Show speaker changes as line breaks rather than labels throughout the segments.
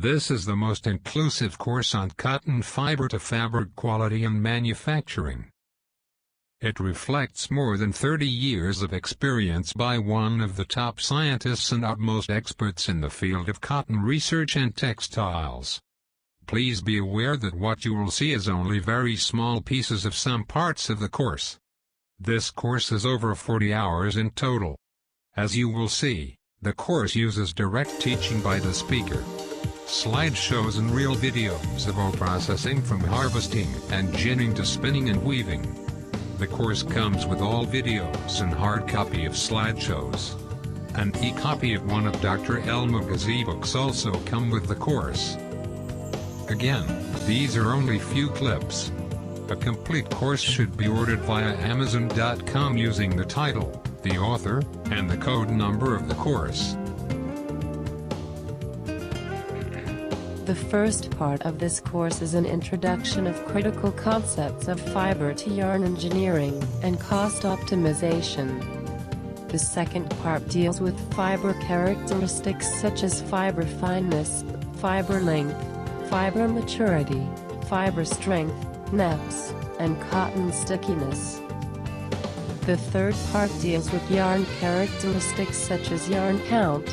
This is the most inclusive course on cotton fiber to fabric quality and manufacturing. It reflects more than 30 years of experience by one of the top scientists and utmost experts in the field of cotton research and textiles. Please be aware that what you will see is only very small pieces of some parts of the course. This course is over 40 hours in total. As you will see, the course uses direct teaching by the speaker, slideshows and real videos of all processing from harvesting and ginning to spinning and weaving. The course comes with all videos and hard copy of slideshows. An e-copy of one of Dr. Elmogahzy books also come with the course. Again, these are only few clips. A complete course should be ordered via Amazon.com using the title, the author, and the code number of the course.
The first part of this course is an introduction of critical concepts of fiber to yarn engineering and cost optimization. The second part deals with fiber characteristics such as fiber fineness, fiber length, fiber maturity, fiber strength, nets, and cotton stickiness. The third part deals with yarn characteristics such as yarn count,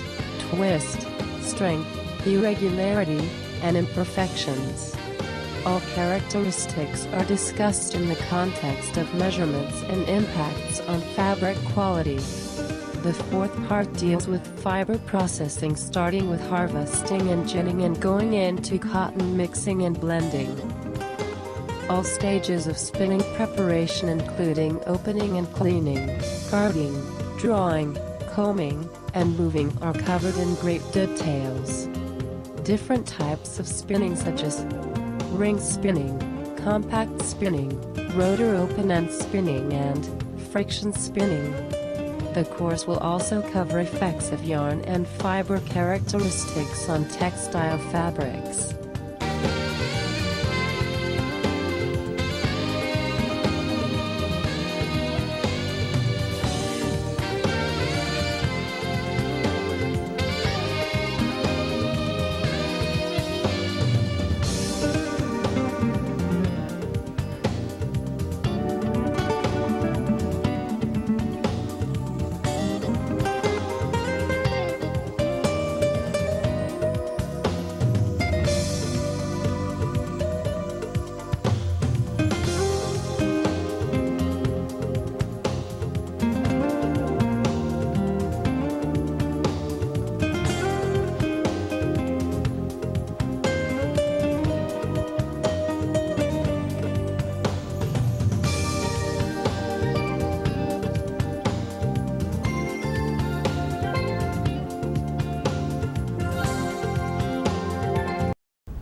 twist, strength, irregularity, and imperfections. All characteristics are discussed in the context of measurements and impacts on fabric quality. The fourth part deals with fiber processing, starting with harvesting and ginning and going into cotton mixing and blending. All stages of spinning preparation including opening and cleaning, carding, drawing, combing, and moving are covered in great details. Different types of spinning such as ring spinning, compact spinning, rotor open-end spinning and friction spinning. The course will also cover effects of yarn and fiber characteristics on textile fabrics.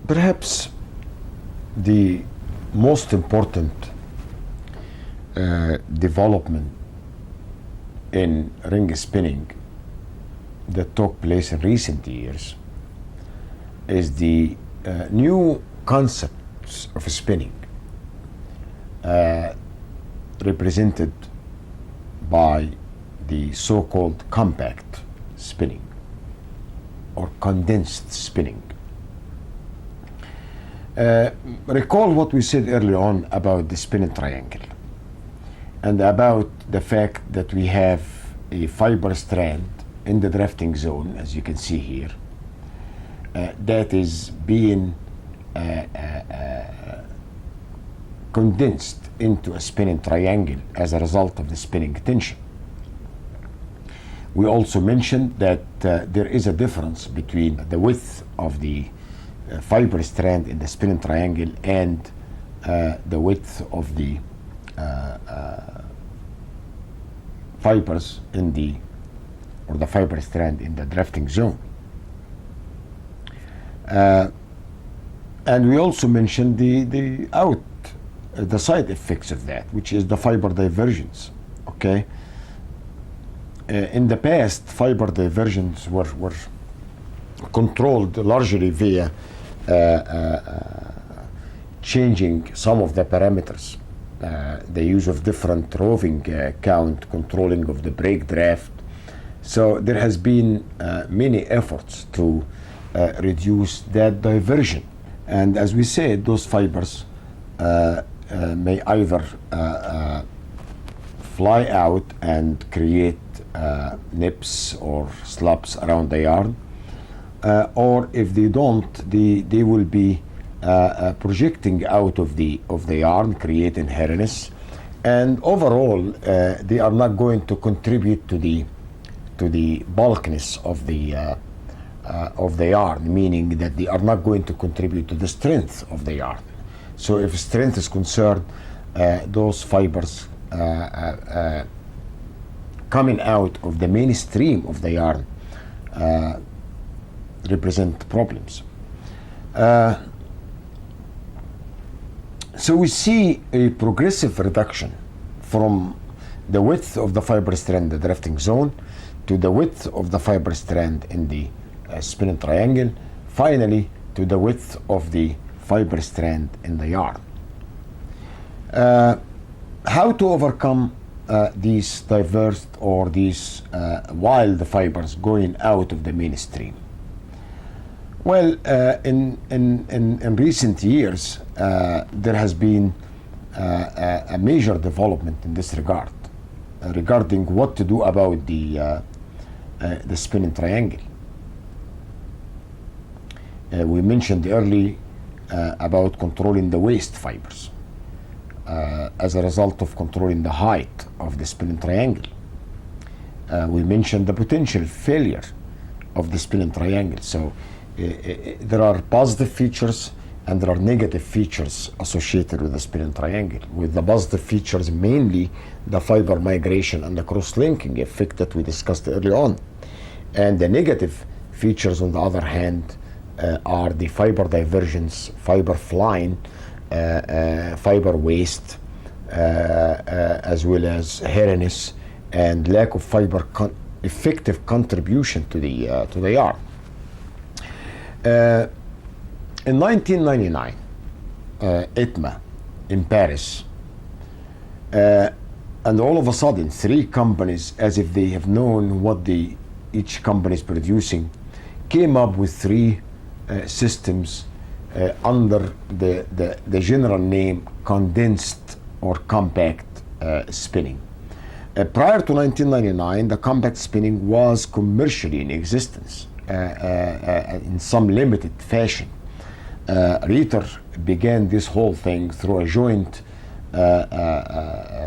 Perhaps the most important development in ring spinning that took place in recent years is the new concepts of spinning represented by the so-called compact spinning or condensed spinning. Recall what we said earlier on about the spinning triangle and about the fact that we have a fiber strand in the drafting zone, as you can see here, that is being condensed into a spinning triangle as a result of the spinning tension. We also mentioned that there is a difference between the width of the fiber strand in the spinning triangle and the width of the fibers in the fiber strand in the drafting zone. And we also mentioned the side effects of that, which is the fiber divergence. Okay. In the past, fiber divergence were controlled largely via changing some of the parameters, the use of different roving count, controlling of the break draft. So there has been many efforts to reduce that diversion. And as we said, those fibers may either fly out and create nips or slubs around the yarn, or if they don't, they will be projecting out of the yarn, creating hairiness, and overall they are not going to contribute to the bulkiness of the yarn, meaning that they are not going to contribute to the strength of the yarn. So if strength is concerned, those fibers coming out of the mainstream of the yarn represent problems. So we see a progressive reduction from the width of the fiber strand, the drifting zone, to the width of the fiber strand in the spinning triangle, finally to the width of the fiber strand in the yarn. How to overcome these diverse or these wild fibers going out of the mainstream? Well, in recent years, there has been a major development in this regard, regarding what to do about the spinning triangle. We mentioned earlier about controlling the waist fibers as a result of controlling the height of the spinning triangle. We mentioned the potential failure of the spinning triangle. So there are positive features and there are negative features associated with the spinning triangle. With the positive features, mainly the fiber migration and the cross-linking effect that we discussed early on. And the negative features, on the other hand, are the fiber divergence, fiber flying, fiber waste, as well as hairiness and lack of fiber effective contribution to the yarn. In 1999, ITMA in Paris, and all of a sudden, three companies, as if they have known what each company is producing, came up with three systems under the general name condensed or compact spinning. Prior to 1999, the compact spinning was commercially in existence in some limited fashion. Rieter began this whole thing through a joint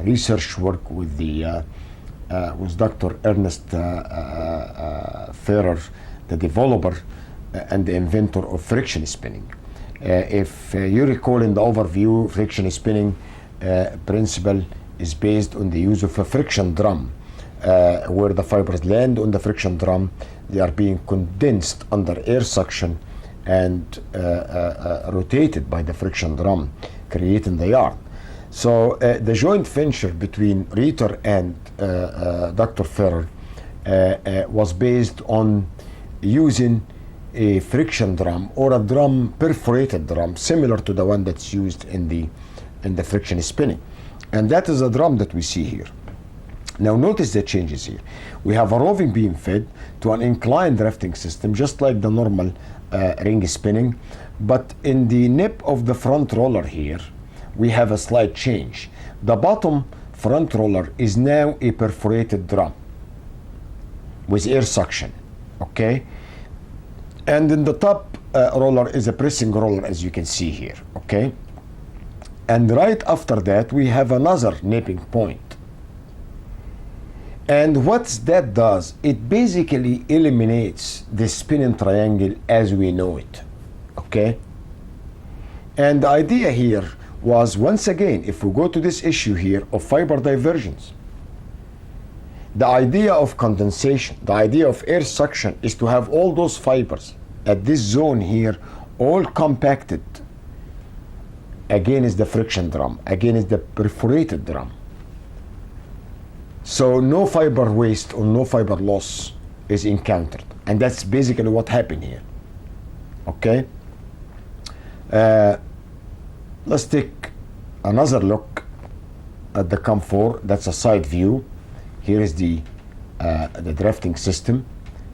research work with Dr. Ernest Ferrer, the developer and the inventor of friction spinning. If you recall in the overview, friction spinning principle is based on the use of a friction drum, where the fibers land on the friction drum. They are being condensed under air suction and rotated by the friction drum, creating the yarn. So the joint venture between Rieter and Dr. Ferrer was based on using a friction drum or a perforated drum similar to the one that's used in the friction spinning, and that is a drum that we see here. Now notice the changes here. We have a roving beam fed to an inclined drifting system, just like the normal ring spinning, but in the nip of the front roller here we have a slight change. The bottom front roller is now a perforated drum with air suction, okay? And in the top roller is a pressing roller, as you can see here, okay? And right after that we have another nipping point. And what that does, it basically eliminates the spinning triangle as we know it, okay? And the idea here was, once again, if we go to this issue here of fiber divergence, the idea of condensation, the idea of air suction is to have all those fibers at this zone here all compacted against the friction drum, against the perforated drum. So no fiber waste or no fiber loss is encountered, and that's basically what happened here, okay? Let's take another look at the COM4. That's a side view. Here is the drafting system.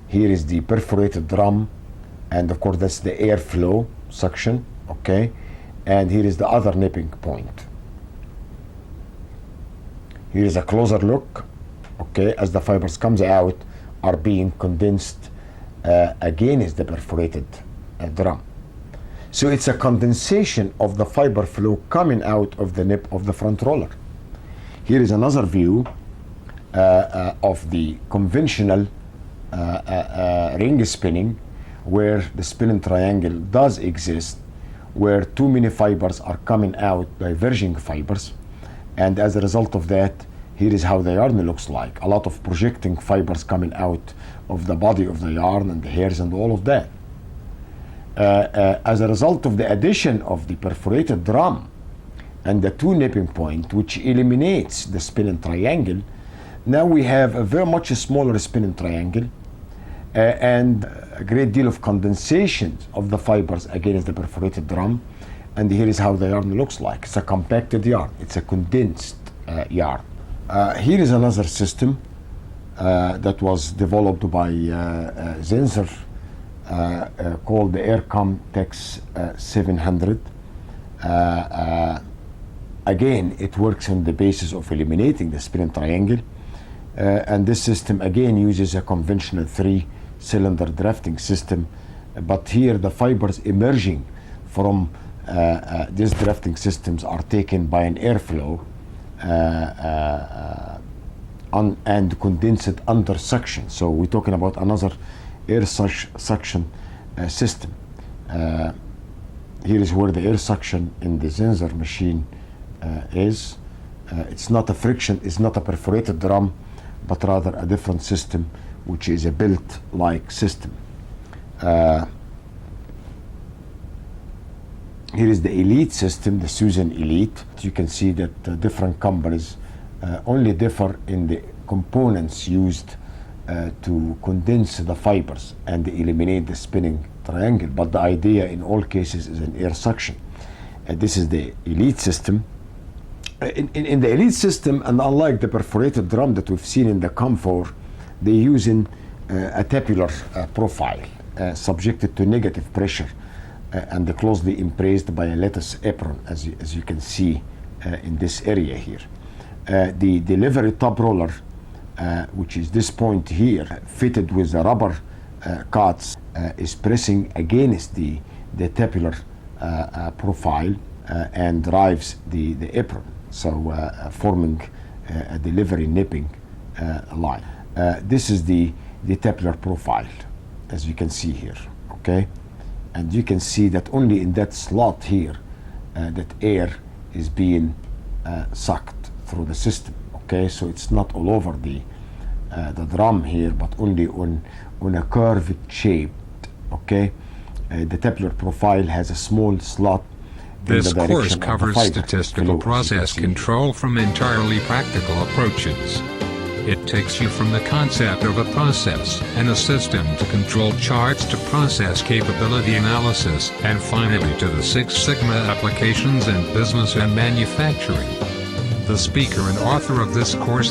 Here is the perforated drum and of course that's the airflow suction, okay, and here is the other nipping point. Here is a closer look, okay, as the fibers comes out are being condensed against the perforated drum. So it's a condensation of the fiber flow coming out of the nip of the front roller. Here is another view of the conventional ring spinning, where the spinning triangle does exist, where too many fibers are coming out, diverging fibers, and as a result of that, here is how the yarn looks like. A lot of projecting fibers coming out of the body of the yarn and the hairs and all of that. As a result of the addition of the perforated drum and the two nipping point, which eliminates the spinning triangle, now we have a very much smaller spinning triangle and a great deal of condensation of the fibers against the perforated drum. And here is how the yarn looks like. It's a compacted yarn. It's a condensed yarn. Here is another system that was developed by Zinser called the Aircom Tex 700. Again, it works on the basis of eliminating the spinning triangle. And this system again uses a conventional 3-cylinder drafting system, but here the fibers emerging from these drafting systems are taken by an airflow and condensed under suction. So we're talking about another air suction system. Here is where the air suction in the Zinser machine is. It's not a friction, it's not a perforated drum, but rather a different system, which is a belt-like system. Here is the Elite system, the Susan Elite. You can see that different companies only differ in the components used to condense the fibers and eliminate the spinning triangle, but the idea in all cases is an air suction. This is the Elite system. In the Elite system, and unlike the perforated drum that we've seen in the COM4, they're using a tabular profile subjected to negative pressure and closely embraced by a lattice apron, as you can see in this area here. The delivery top roller, which is this point here, fitted with the rubber cuts, is pressing against the tabular profile and drives the apron, so forming a delivery nipping line. This is the tabular profile, as you can see here, okay? And you can see that only in that slot here that air is being sucked through the system, okay? So it's not all over the drum here, but only on a curved shape, okay? The tabular profile has a small slot.
This course covers statistical process control from entirely practical approaches. It takes you from the concept of a process and a system to control charts to process capability analysis, and finally to the Six Sigma applications in business and manufacturing. The speaker and author of this course